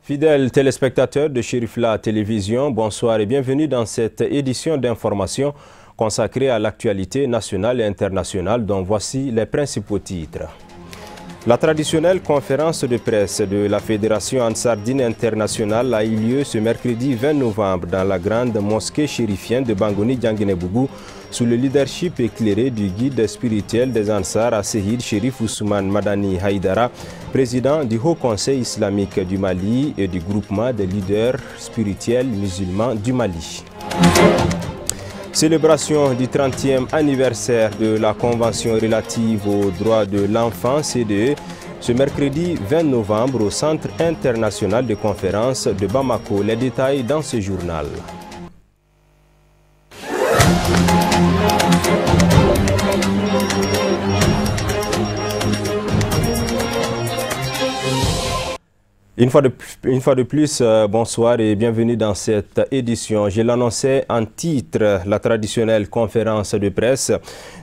Fidèles téléspectateurs de Chérifla Télévision, bonsoir et bienvenue dans cette édition d'information consacrée à l'actualité nationale et internationale dont voici les principaux titres. La traditionnelle conférence de presse de la Fédération Ansardine Internationale a eu lieu ce mercredi 20 novembre dans la grande mosquée chérifienne de Bangoni Dianguinébougou sous le leadership éclairé du guide spirituel des Ansar Assehid Chérif Ousmane Madani Haïdara, président du Haut Conseil islamique du Mali et du groupement des leaders spirituels musulmans du Mali. Célébration du 30e anniversaire de la Convention relative aux droits de l'enfant CDE ce mercredi 20 novembre au Centre international de conférences de Bamako. Les détails dans ce journal. Une fois de plus, bonsoir et bienvenue dans cette édition. Je l'annonçais en titre, la traditionnelle conférence de presse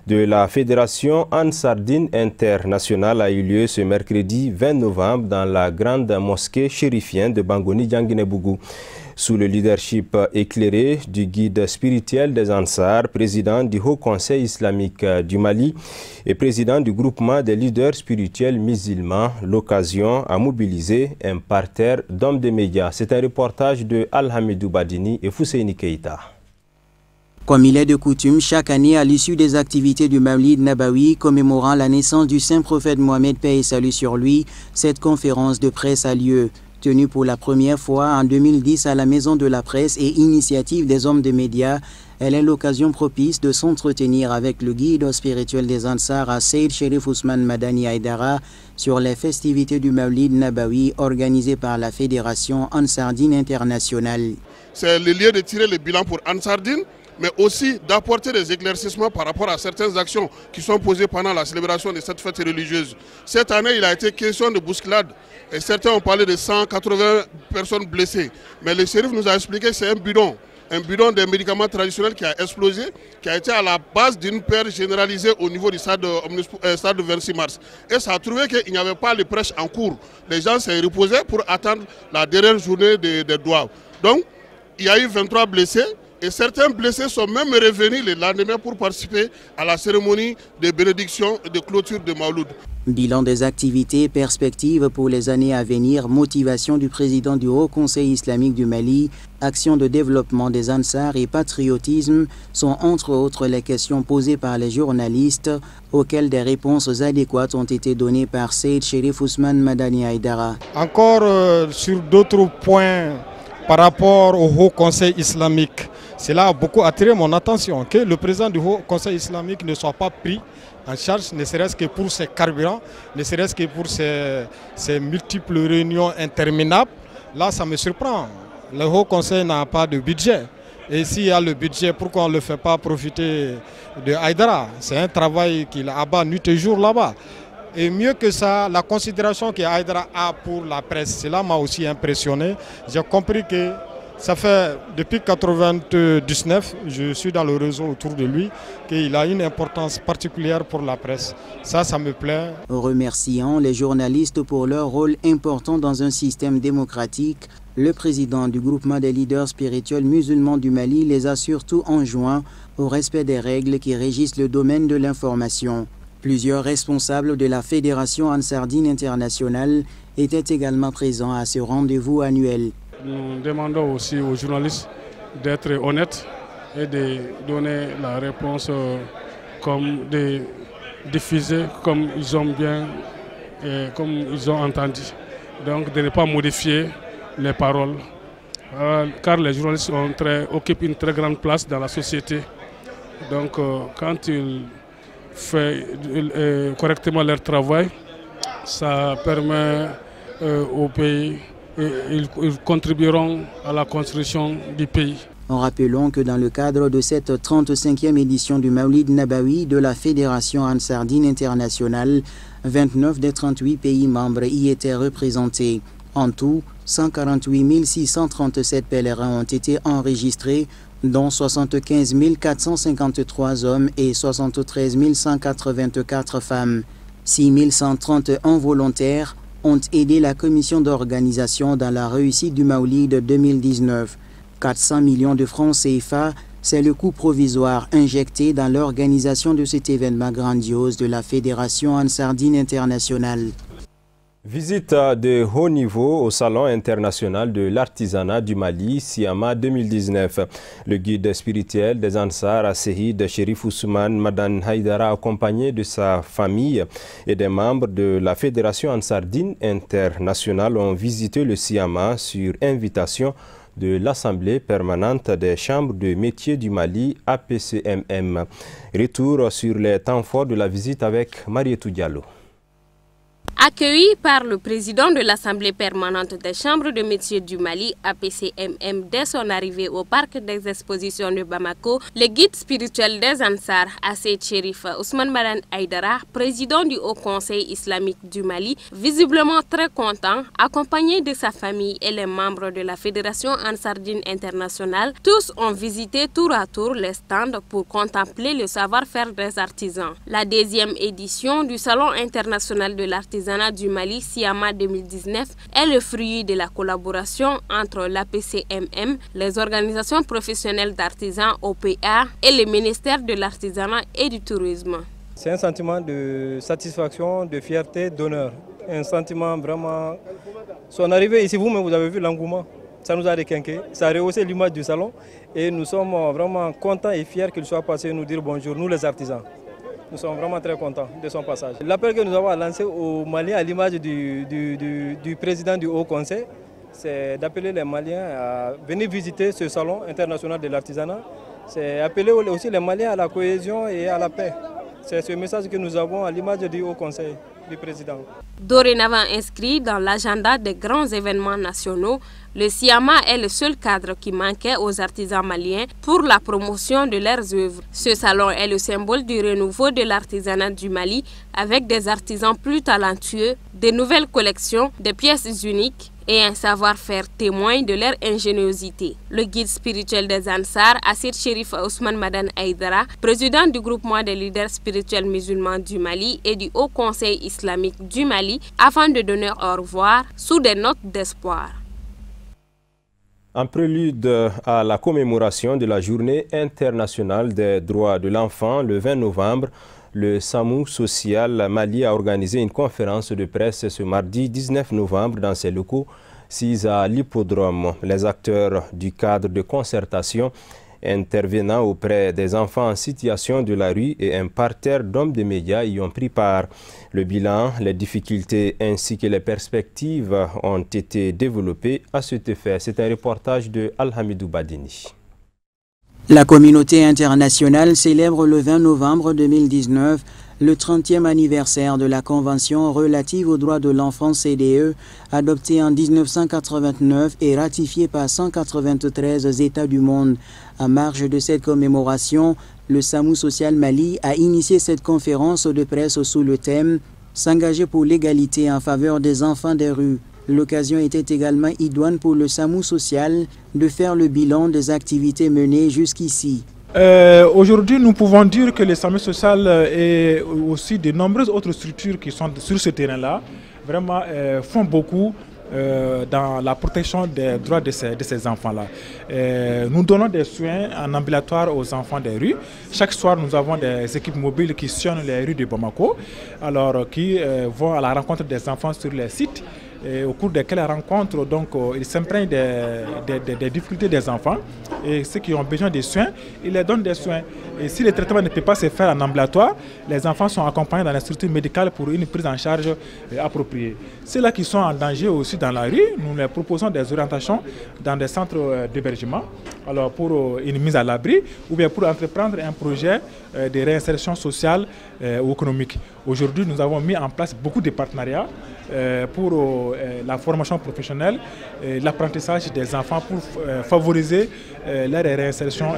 de la Fédération Ansardine Internationale a eu lieu ce mercredi 20 novembre dans la grande mosquée chérifienne de Bangoni Dianguinébougou. Sous le leadership éclairé du guide spirituel des Ansar, président du Haut Conseil islamique du Mali et président du groupement des leaders spirituels musulmans, l'occasion a mobilisé un parterre d'hommes de médias. C'est un reportage de Al-Hamidou Badini et Fousseini Keïta. Comme il est de coutume, chaque année, à l'issue des activités du Mawlid Nabawi commémorant la naissance du saint prophète Mohammed, paix et salut sur lui, cette conférence de presse a lieu. Tenue pour la première fois en 2010 à la Maison de la Presse et initiative des hommes de médias, elle est l'occasion propice de s'entretenir avec le guide spirituel des Ansar, Seyd Chérif Ousmane Madani Haïdara, sur les festivités du Mawlid Nabawi organisées par la Fédération Ansardine Internationale. C'est le lieu de tirer le bilan pour Ansardine, mais aussi d'apporter des éclaircissements par rapport à certaines actions qui sont posées pendant la célébration de cette fête religieuse. Cette année, il a été question de bousculade et certains ont parlé de 180 personnes blessées. Mais le shérif nous a expliqué que c'est un bidon des médicaments traditionnels qui a explosé, qui a été à la base d'une peur généralisée au niveau du stade de 26 mars. Et ça a trouvé qu'il n'y avait pas de prêche en cours. Les gens s'est reposés pour attendre la dernière journée des douanes. Donc, il y a eu 23 blessés. Et certains blessés sont même revenus le lendemain pour participer à la cérémonie de bénédiction et de clôture de Mawlud. Bilan des activités, perspectives pour les années à venir, motivation du président du Haut Conseil islamique du Mali, action de développement des Ansar et patriotisme sont entre autres les questions posées par les journalistes auxquelles des réponses adéquates ont été données par Seyd Chérif Ousmane Madani Haïdara. Encore sur d'autres points par rapport au Haut Conseil islamique, cela a beaucoup attiré mon attention, que le président du Haut Conseil islamique ne soit pas pris en charge, ne serait-ce que pour ses carburants, ne serait-ce que pour ses multiples réunions interminables. Là, ça me surprend. Le Haut Conseil n'a pas de budget. Et s'il y a le budget, pourquoi on ne le fait pas profiter de Haïdara? C'est un travail qu'il abat nuit et jour là-bas. Et mieux que ça, la considération que Haïdara a pour la presse, cela m'a aussi impressionné. J'ai compris que ça fait depuis 1999, je suis dans le réseau autour de lui, qu'il a une importance particulière pour la presse. Ça me plaît. Remerciant les journalistes pour leur rôle important dans un système démocratique, le président du groupement des leaders spirituels musulmans du Mali les a surtout enjoints au respect des règles qui régissent le domaine de l'information. Plusieurs responsables de la Fédération Ansardine Internationale étaient également présents à ce rendez-vous annuel. Nous demandons aussi aux journalistes d'être honnêtes et de donner la réponse comme de diffuser comme ils ont bien et comme ils ont entendu. Donc de ne pas modifier les paroles, car les journalistes occupent une très grande place dans la société. Donc quand ils font correctement leur travail, ça permet au pays et ils contribueront à la construction du pays. En rappelant que dans le cadre de cette 35e édition du Mawlid Nabawi de la Fédération Ansardine Internationale, 29 des 38 pays membres y étaient représentés. En tout, 148 637 pèlerins ont été enregistrés, dont 75 453 hommes et 73 184 femmes. 6 131 volontaires ont aidé la commission d'organisation dans la réussite du Maoulid 2019. 400 millions de francs CFA, c'est le coût provisoire injecté dans l'organisation de cet événement grandiose de la Fédération Ansardine internationale. Visite de haut niveau au Salon international de l'artisanat du Mali, Siama 2019. Le guide spirituel des Ansar, Seyid Chérif Ousmane Madan Haïdara, accompagné de sa famille et des membres de la Fédération Ansardine internationale, ont visité le Siama sur invitation de l'Assemblée permanente des chambres de métiers du Mali, APCMM. Retour sur les temps forts de la visite avec Marietou Diallo. Accueilli par le président de l'Assemblée permanente des chambres de métiers du Mali, APCMM, dès son arrivée au parc des expositions de Bamako, le guide spirituel des Ansar, Seyid Chérif Ousmane Madan Haïdara, président du Haut Conseil islamique du Mali, visiblement très content, accompagné de sa famille et les membres de la Fédération Ansardine internationale, tous ont visité tour à tour les stands pour contempler le savoir-faire des artisans. La deuxième édition du Salon international de l'artisanat du Mali, Siama 2019, est le fruit de la collaboration entre l'APCMM, les organisations professionnelles d'artisans OPA et le ministère de l'Artisanat et du Tourisme. C'est un sentiment de satisfaction, de fierté, d'honneur. Un sentiment vraiment... Son arrivée ici, vous-même, vous avez vu l'engouement. Ça nous a requinqué, ça a rehaussé l'image du salon et nous sommes vraiment contents et fiers qu'il soit passé nous dire bonjour, nous les artisans. Nous sommes vraiment très contents de son passage. L'appel que nous avons lancé au Mali à l'image du président du Haut Conseil, c'est d'appeler les Maliens à venir visiter ce salon international de l'artisanat. C'est appeler aussi les Maliens à la cohésion et à la paix. C'est ce message que nous avons à l'image du Haut Conseil du président. Dorénavant inscrit dans l'agenda des grands événements nationaux, le Siama est le seul cadre qui manquait aux artisans maliens pour la promotion de leurs œuvres. Ce salon est le symbole du renouveau de l'artisanat du Mali avec des artisans plus talentueux, de nouvelles collections, des pièces uniques et un savoir-faire témoin de leur ingéniosité. Le guide spirituel des Ansar, Seyid Chérif Ousmane Madan Haïdara, président du groupement des leaders spirituels musulmans du Mali et du Haut Conseil islamique du Mali, afin de donner au revoir sous des notes d'espoir. En prélude à la commémoration de la Journée internationale des droits de l'enfant le 20 novembre, le SAMU social Mali a organisé une conférence de presse ce mardi 19 novembre dans ses locaux 6 à l'hippodrome. Les acteurs du cadre de concertation intervenant auprès des enfants en situation de la rue et un parterre d'hommes de médias y ont pris part. Le bilan, les difficultés ainsi que les perspectives ont été développées à cet effet. C'est un reportage de Alhamidou Badini. La communauté internationale célèbre le 20 novembre 2019 le 30e anniversaire de la Convention relative aux droits de l'enfant CDE, adoptée en 1989 et ratifiée par 193 États du monde. En marge de cette commémoration, le SAMU social Mali a initié cette conférence de presse sous le thème « S'engager pour l'égalité en faveur des enfants des rues ». L'occasion était également idoine pour le SAMU social de faire le bilan des activités menées jusqu'ici. Aujourd'hui, nous pouvons dire que le SAMU social et aussi de nombreuses autres structures qui sont sur ce terrain-là vraiment font beaucoup dans la protection des droits de ces enfants-là. Nous donnons des soins en ambulatoire aux enfants des rues. Chaque soir, nous avons des équipes mobiles qui sillonnent les rues de Bamako, alors qui vont à la rencontre des enfants sur les sites. Et au cours desquelles rencontres, donc, ils s'imprègnent des difficultés des enfants et ceux qui ont besoin de soins, ils leur donnent des soins. Et si le traitement ne peut pas se faire en ambulatoire, les enfants sont accompagnés dans les structures médicales pour une prise en charge appropriée. Ceux-là qui sont en danger aussi dans la rue, nous leur proposons des orientations dans des centres d'hébergement, alors pour une mise à l'abri ou bien pour entreprendre un projet de réinsertion sociale ou économique. Aujourd'hui, nous avons mis en place beaucoup de partenariats pour la formation professionnelle, l'apprentissage des enfants pour favoriser leur réinsertion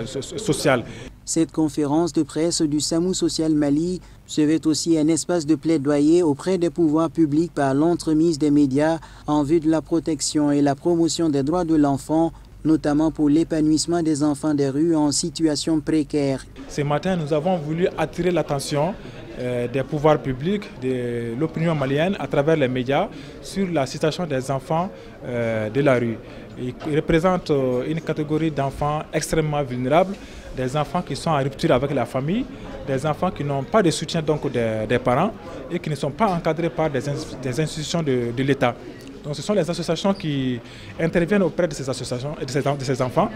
sociale. Cette conférence de presse du SAMU Social Mali se veut aussi un espace de plaidoyer auprès des pouvoirs publics par l'entremise des médias en vue de la protection et la promotion des droits de l'enfant, notamment pour l'épanouissement des enfants des rues en situation précaire. Ce matin, nous avons voulu attirer l'attention des pouvoirs publics, de l'opinion malienne à travers les médias sur la situation des enfants de la rue. Ils représentent une catégorie d'enfants extrêmement vulnérables, des enfants qui sont en rupture avec la famille, des enfants qui n'ont pas de soutien donc des parents et qui ne sont pas encadrés par des institutions de l'État. Donc ce sont les associations qui interviennent auprès de ces associations et de ces enfants.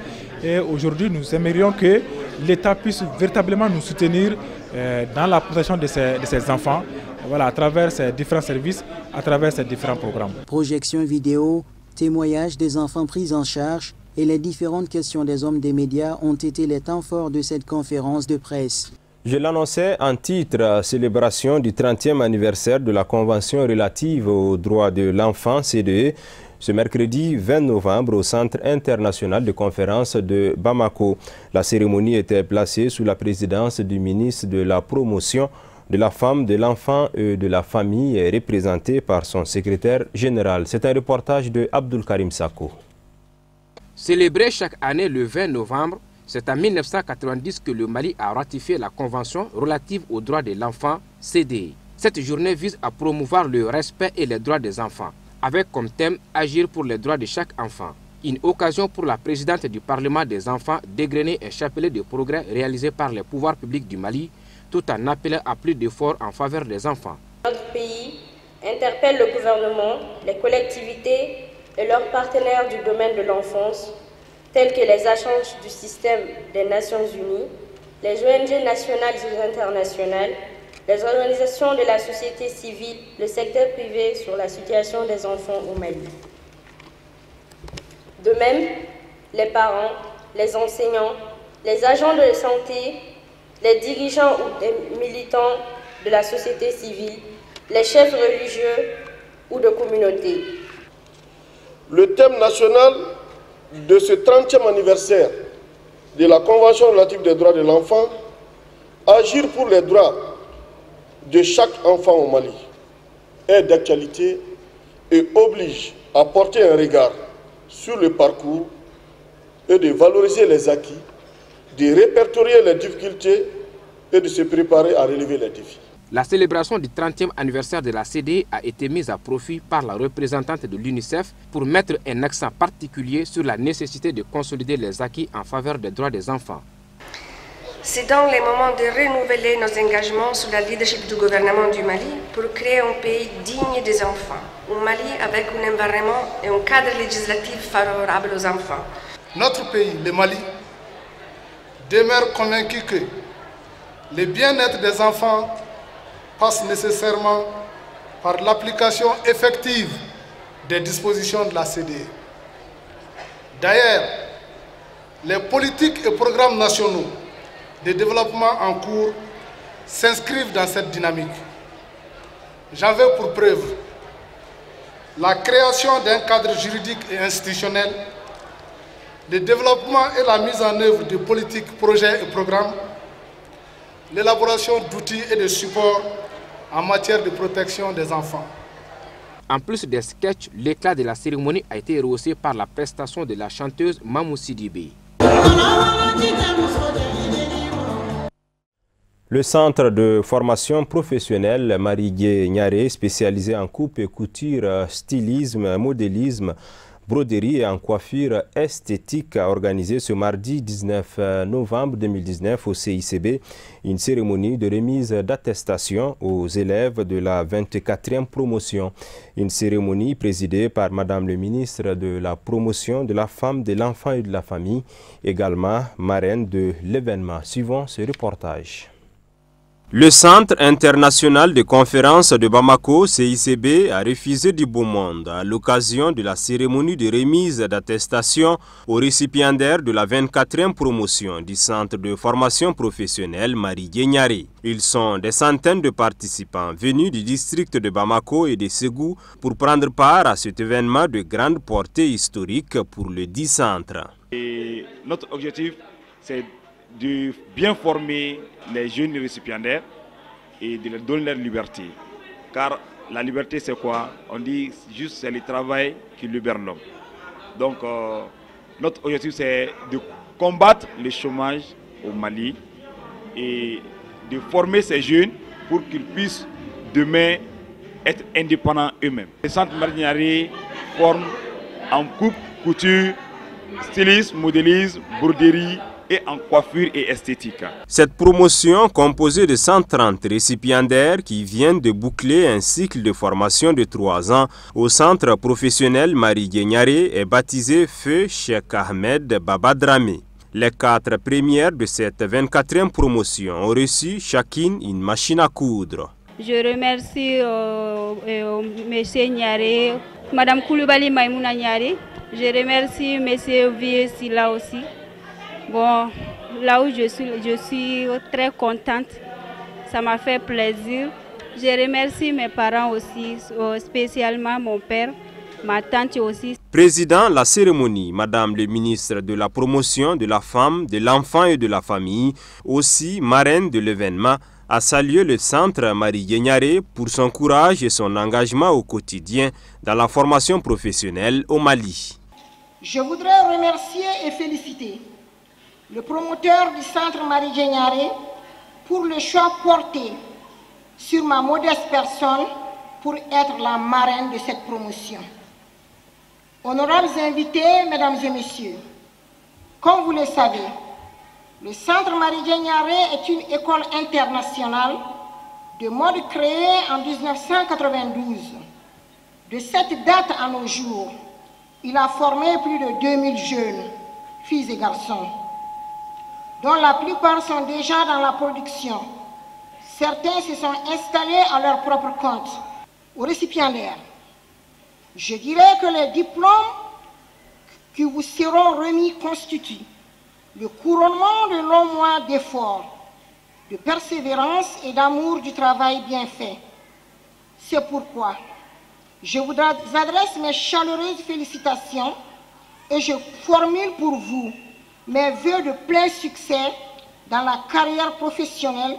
Et aujourd'hui, nous aimerions que l'État puisse véritablement nous soutenir dans la protection de ces enfants, voilà, à travers ces différents services, à travers ces différents programmes. Projection vidéo, témoignages des enfants pris en charge et les différentes questions des hommes des médias ont été les temps forts de cette conférence de presse. Je l'annonçais en titre, célébration du 30e anniversaire de la Convention relative aux droits de l'enfant, CEDE, ce mercredi 20 novembre au Centre international de conférence de Bamako. La cérémonie était placée sous la présidence du ministre de la Promotion de la Femme, de l'Enfant et de la Famille, et représentée par son secrétaire général. C'est un reportage de Abdul Karim Sako. Célébré chaque année le 20 novembre, c'est en 1990 que le Mali a ratifié la Convention relative aux droits de l'enfant, CEDE. Cette journée vise à promouvoir le respect et les droits des enfants, avec comme thème « Agir pour les droits de chaque enfant ». Une occasion pour la présidente du Parlement des enfants d'égrener un chapelet de progrès réalisé par les pouvoirs publics du Mali, tout en appelant à plus d'efforts en faveur des enfants. Notre pays interpelle le gouvernement, les collectivités et leurs partenaires du domaine de l'enfance, tels que les agences du système des Nations Unies, les ONG nationales et internationales, les organisations de la société civile, le secteur privé sur la situation des enfants au Mali. De même, les parents, les enseignants, les agents de santé, les dirigeants ou des militants de la société civile, les chefs religieux ou de communautés. Le thème national de ce 30e anniversaire de la Convention relative des droits de l'enfant, agir pour les droits de chaque enfant au Mali, est d'actualité et oblige à porter un regard sur le parcours et de valoriser les acquis, de répertorier les difficultés et de se préparer à relever les défis. La célébration du 30e anniversaire de la CEDE a été mise à profit par la représentante de l'UNICEF pour mettre un accent particulier sur la nécessité de consolider les acquis en faveur des droits des enfants. C'est dans les moments de renouveler nos engagements sous la leadership du gouvernement du Mali pour créer un pays digne des enfants. Un Mali avec un environnement et un cadre législatif favorable aux enfants. Notre pays, le Mali, demeure convaincu que le bien-être des enfants passe nécessairement par l'application effective des dispositions de la CEDE. D'ailleurs, les politiques et programmes nationaux de développement en cours s'inscrivent dans cette dynamique. J'en veux pour preuve la création d'un cadre juridique et institutionnel, le développement et la mise en œuvre de politiques, projets et programmes, l'élaboration d'outils et de supports en matière de protection des enfants. En plus des sketchs, l'éclat de la cérémonie a été rehaussé par la prestation de la chanteuse Mamou Sidibé. Le centre de formation professionnelle Marie-Gué Niaré, spécialisé en coupe et couture, stylisme, modélisme, broderie et en coiffure esthétique, a organisé ce mardi 19 novembre 2019 au CICB une cérémonie de remise d'attestation aux élèves de la 24e promotion. Une cérémonie présidée par Madame le ministre de la Promotion de la Femme, de l'Enfant et de la Famille, également marraine de l'événement. Suivons ce reportage. Le Centre international de conférence de Bamako, CICB, a refusé du beau monde à l'occasion de la cérémonie de remise d'attestation aux récipiendaires de la 24e promotion du Centre de formation professionnelle Marie-Gué Niaré. Ils sont des centaines de participants venus du district de Bamako et de Ségou pour prendre part à cet événement de grande portée historique pour le dit centre. Et notre objectif, c'est de bien former les jeunes récipiendaires et de leur donner leur liberté. Car la liberté, c'est quoi? On dit juste c'est le travail qui libère l'homme. Donc, notre objectif, c'est de combattre le chômage au Mali et de former ces jeunes pour qu'ils puissent demain être indépendants eux-mêmes. Le centre Marie Gnénaré forme en coupe, couture, stylisme, modélisme, broderie et en coiffure et esthétique. Cette promotion, composée de 130 récipiendaires qui viennent de boucler un cycle de formation de 3 ans au centre professionnel Marie Gnénaré, est baptisée Feu Cheikh Ahmed Baba Dramé. Les 4 premières de cette 24e promotion ont reçu chacune une machine à coudre. Je remercie M. Gnénaré, Mme Koulibaly Maïmouna Gnénaré. Je remercie M. Vieux Silla aussi. Bon, là où je suis très contente. Ça m'a fait plaisir. Je remercie mes parents aussi, spécialement mon père, ma tante aussi. Président la cérémonie, Madame le ministre de la Promotion de la Femme, de l'Enfant et de la Famille, aussi marraine de l'événement, a salué le centre Marie Gnénaré pour son courage et son engagement au quotidien dans la formation professionnelle au Mali. Je voudrais remercier et féliciter le promoteur du centre Marie Gnénaré pour le choix porté sur ma modeste personne pour être la marraine de cette promotion. Honorables invités, mesdames et messieurs, comme vous le savez, le centre Marie Gnénaré est une école internationale de mode créée en 1992. De cette date à nos jours, il a formé plus de 2000 jeunes, filles et garçons, dont la plupart sont déjà dans la production. Certains se sont installés à leur propre compte. Aux récipiendaires, je dirais que les diplômes qui vous seront remis constituent le couronnement de longs mois d'efforts, de persévérance et d'amour du travail bien fait. C'est pourquoi je vous adresse mes chaleureuses félicitations et je formule pour vous mes vœux de plein succès dans la carrière professionnelle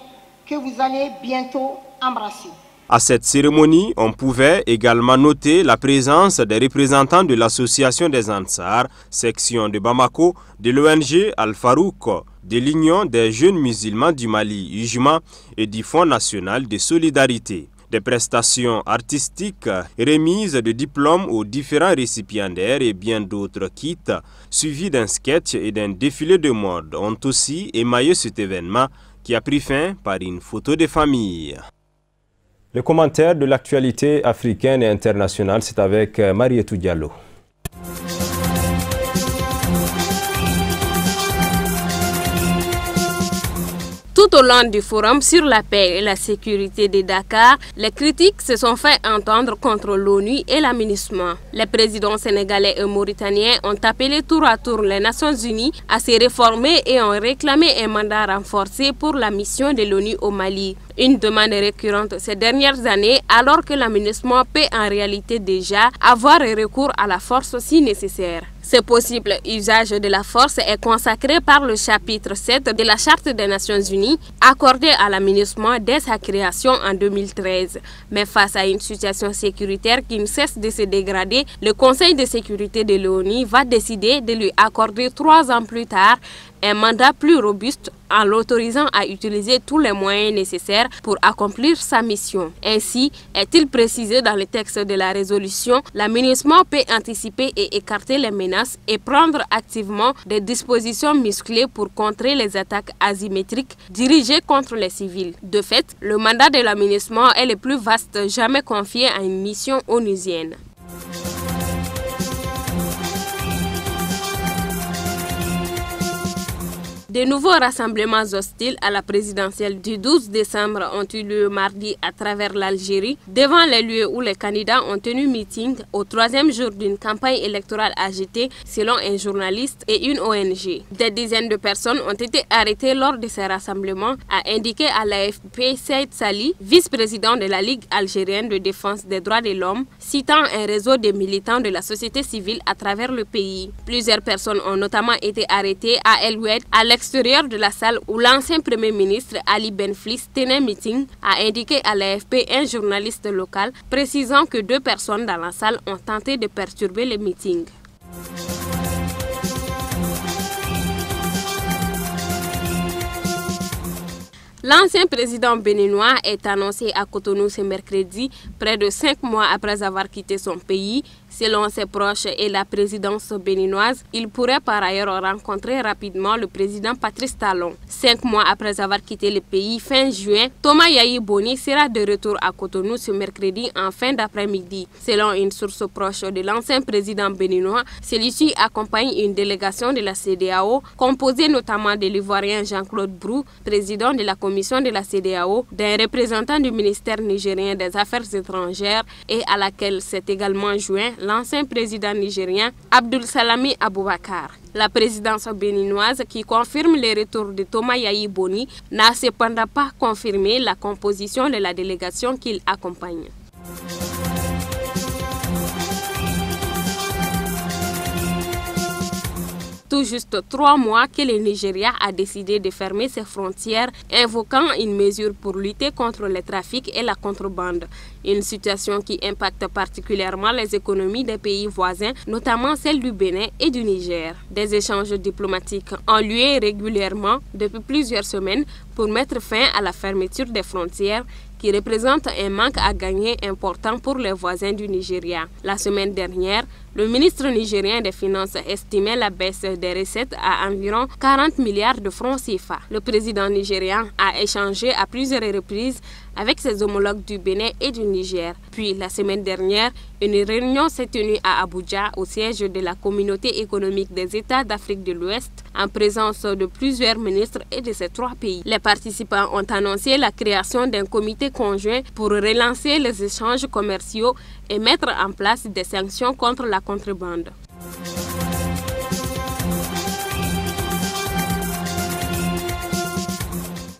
que vous allez bientôt embrasser. À cette cérémonie, on pouvait également noter la présence des représentants de l'association des Ansar, section de Bamako, de l'ONG Al-Farouk, de l'Union des jeunes musulmans du Mali, UJMA, et du Fonds national de solidarité. Des prestations artistiques, remises de diplômes aux différents récipiendaires et bien d'autres kits, suivis d'un sketch et d'un défilé de mode, ont aussi émaillé cet événement qui a pris fin par une photo de famille. Le commentaire de l'actualité africaine et internationale, c'est avec Marietou Diallo. Tout au long du forum sur la paix et la sécurité de Dakar, les critiques se sont fait entendre contre l'ONU et la MINUSMA. Les présidents sénégalais et mauritaniens ont appelé tour à tour les Nations Unies à se réformer et ont réclamé un mandat renforcé pour la mission de l'ONU au Mali. Une demande récurrente ces dernières années, alors que la MINUSMA peut en réalité déjà avoir recours à la force si nécessaire. Ce possible usage de la force est consacré par le chapitre 7 de la Charte des Nations Unies, accordé à la MINUSMA dès sa création en 2013. Mais face à une situation sécuritaire qui ne cesse de se dégrader, le Conseil de sécurité de l'ONU va décider de lui accorder 3 ans plus tard un mandat plus robuste en l'autorisant à utiliser tous les moyens nécessaires pour accomplir sa mission. Ainsi, est-il précisé dans le texte de la résolution, la MINUSMA peut anticiper et écarter les menaces et prendre activement des dispositions musclées pour contrer les attaques asymétriques dirigées contre les civils. De fait, le mandat de la MINUSMA est le plus vaste jamais confié à une mission onusienne. De nouveaux rassemblements hostiles à la présidentielle du 12 décembre ont eu lieu mardi à travers l'Algérie, devant les lieux où les candidats ont tenu meeting au 3e jour d'une campagne électorale agitée, selon un journaliste et une ONG. Des dizaines de personnes ont été arrêtées lors de ces rassemblements, a indiqué à l'AFP Saïd Sali, vice-président de la Ligue algérienne de défense des droits de l'homme, citant un réseau de militants de la société civile à travers le pays. Plusieurs personnes ont notamment été arrêtées à El Oued, à l'extérieur de la salle où l'ancien Premier ministre Ali Benflis tenait meeting, a indiqué à l'AFP un journaliste local, précisant que 2 personnes dans la salle ont tenté de perturber le meeting. L'ancien président béninois est annoncé à Cotonou ce mercredi, près de 5 mois après avoir quitté son pays. Selon ses proches et la présidence béninoise, il pourrait par ailleurs rencontrer rapidement le président Patrice Talon. 5 mois après avoir quitté le pays fin juin, Thomas Yayi Boni sera de retour à Cotonou ce mercredi en fin d'après-midi. Selon une source proche de l'ancien président béninois, celui-ci accompagne une délégation de la CEDEAO, composée notamment de l'Ivoirien Jean-Claude Brou, président de la commission de la CEDEAO, d'un représentant du ministère nigérien des Affaires étrangères et à laquelle s'est également joint l'ancien président nigérien Abdul Salami Aboubakar. La présidence béninoise, qui confirme le retour de Thomas Yayi Boni, n'a cependant pas confirmé la composition de la délégation qu'il accompagne. Tout juste 3 mois que le Nigeria a décidé de fermer ses frontières, invoquant une mesure pour lutter contre le trafic et la contrebande. Une situation qui impacte particulièrement les économies des pays voisins, notamment celles du Bénin et du Niger. Des échanges diplomatiques ont lieu régulièrement depuis plusieurs semaines pour mettre fin à la fermeture des frontières, qui représente un manque à gagner important pour les voisins du Nigeria. La semaine dernière, le ministre nigérien des Finances estimait la baisse des recettes à environ 40 milliards de francs CFA. Le président nigérian a échangé à plusieurs reprises avec ses homologues du Bénin et du Niger. Puis, la semaine dernière, une réunion s'est tenue à Abuja, au siège de la Communauté économique des États d'Afrique de l'Ouest, en présence de plusieurs ministres et de ces 3 pays. Les participants ont annoncé la création d'un comité conjoint pour relancer les échanges commerciaux et mettre en place des sanctions contre la contrebande.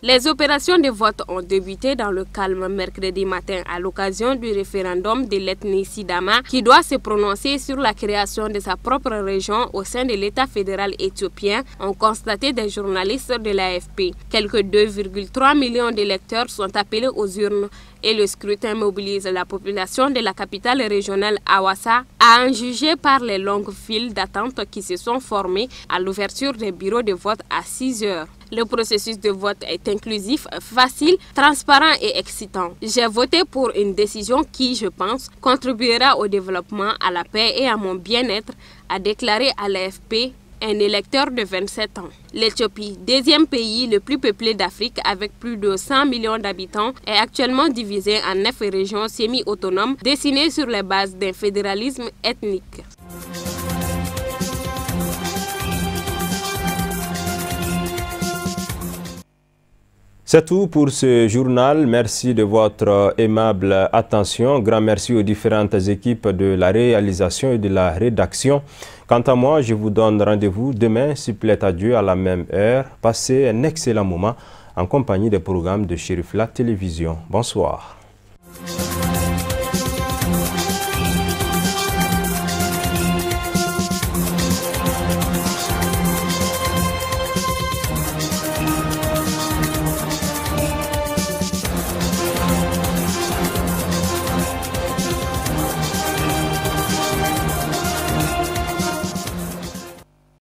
Les opérations de vote ont débuté dans le calme mercredi matin à l'occasion du référendum de l'ethnie Sidama qui doit se prononcer sur la création de sa propre région au sein de l'État fédéral éthiopien, ont constaté des journalistes de l'AFP. Quelques 2,3 millions d'électeurs sont appelés aux urnes et le scrutin mobilise la population de la capitale régionale Hawassa, à en juger par les longues files d'attente qui se sont formées à l'ouverture des bureaux de vote à 6 heures. Le processus de vote est inclusif, facile, transparent et excitant. J'ai voté pour une décision qui, je pense, contribuera au développement, à la paix et à mon bien-être, a déclaré à l'AFP un électeur de 27 ans. L'Éthiopie, 2e pays le plus peuplé d'Afrique avec plus de 100 millions d'habitants, est actuellement divisée en 9 régions semi-autonomes dessinées sur les bases d'un fédéralisme ethnique. C'est tout pour ce journal. Merci de votre aimable attention. Grand merci aux différentes équipes de la réalisation et de la rédaction. Quant à moi, je vous donne rendez-vous demain, s'il plaît à Dieu, à la même heure. Passez un excellent moment en compagnie des programmes de Chérif La Télévision. Bonsoir.